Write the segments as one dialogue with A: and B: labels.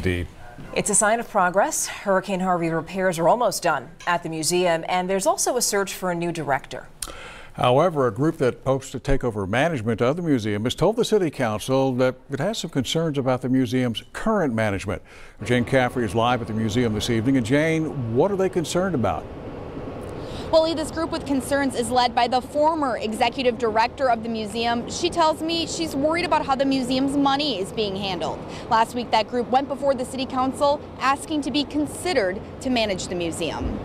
A: Indeed.
B: It's a sign of progress. Hurricane Harvey repairs are almost done at the museum, and there's also a search for a new director.
A: However, a group that hopes to take over management of the museum has told the City Council that it has some concerns about the museum's current management. Jane Caffrey is live at the museum this evening. And Jane, what are they concerned about?
C: Well, Lee, this group with concerns is led by the former executive director of the museum. She tells me she's worried about how the museum's money is being handled. Last week, that group went before the City Council asking to be considered to manage the museum.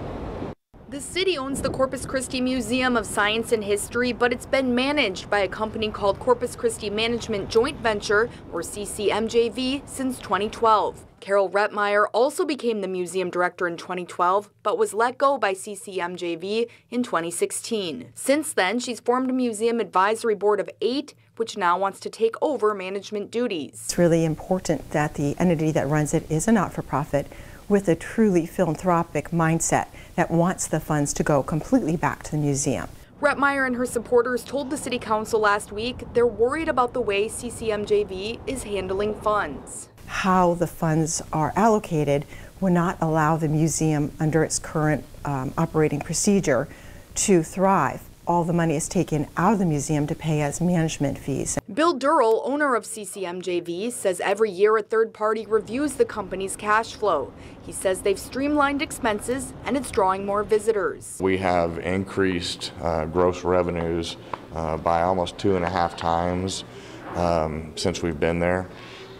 C: The city owns the Corpus Christi Museum of Science and History, but it's been managed by a company called Corpus Christi Management Joint Venture, or CCMJV, since 2012. Carol Rettmeyer also became the museum director in 2012, but was let go by CCMJV in 2016. Since then, she's formed a museum advisory board of 8, which now wants to take over management duties.
D: It's really important that the entity that runs it is a not-for-profit with a truly philanthropic mindset that wants the funds to go completely back to the museum.
C: Rettmeyer and her supporters told the City Council last week they're worried about the way CCMJV is handling funds.
D: How the funds are allocated will not allow the museum, under its current operating procedure, to thrive. All the money is taken out of the museum to pay as management fees.
C: Bill Durrell, owner of CCMJV, says every year a third party reviews the company's cash flow. He says they've streamlined expenses and it's drawing more visitors.
E: We have increased gross revenues by almost 2.5 times since we've been there,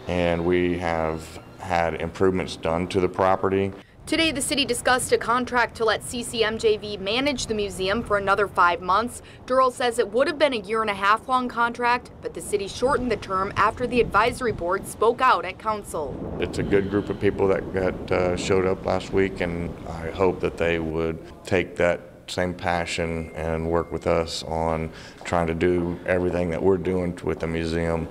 E: and we have had improvements done to the property.
C: Today, the city discussed a contract to let CCMJV manage the museum for another 5 months. Durrell says it would have been a 1.5-year long contract, but the city shortened the term after the advisory board spoke out at council.
E: It's a good group of people that showed up last week, and I hope that they would take that same passion and work with us on trying to do everything that we're doing with the museum.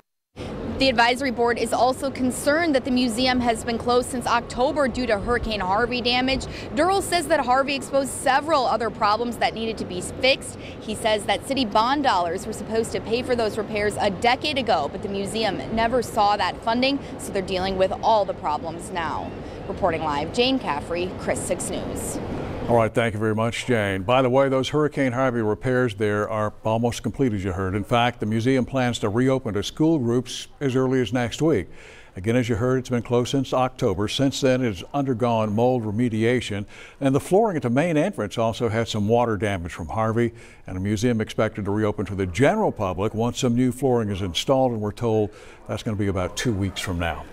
C: The advisory board is also concerned that the museum has been closed since October due to Hurricane Harvey damage. Durrell says that Harvey exposed several other problems that needed to be fixed. He says that city bond dollars were supposed to pay for those repairs a decade ago, but the museum never saw that funding, so they're dealing with all the problems now. Reporting live, Jane Caffrey, Chris 6 News.
A: All right, thank you very much, Jane. By the way, those Hurricane Harvey repairs there are almost complete, as you heard. In fact, the museum plans to reopen to school groups as early as next week. Again, as you heard, it's been closed since October. Since then, it's undergone mold remediation, and the flooring at the main entrance also had some water damage from Harvey, and the museum expected to reopen to the general public once some new flooring is installed, and we're told that's going to be about 2 weeks from now.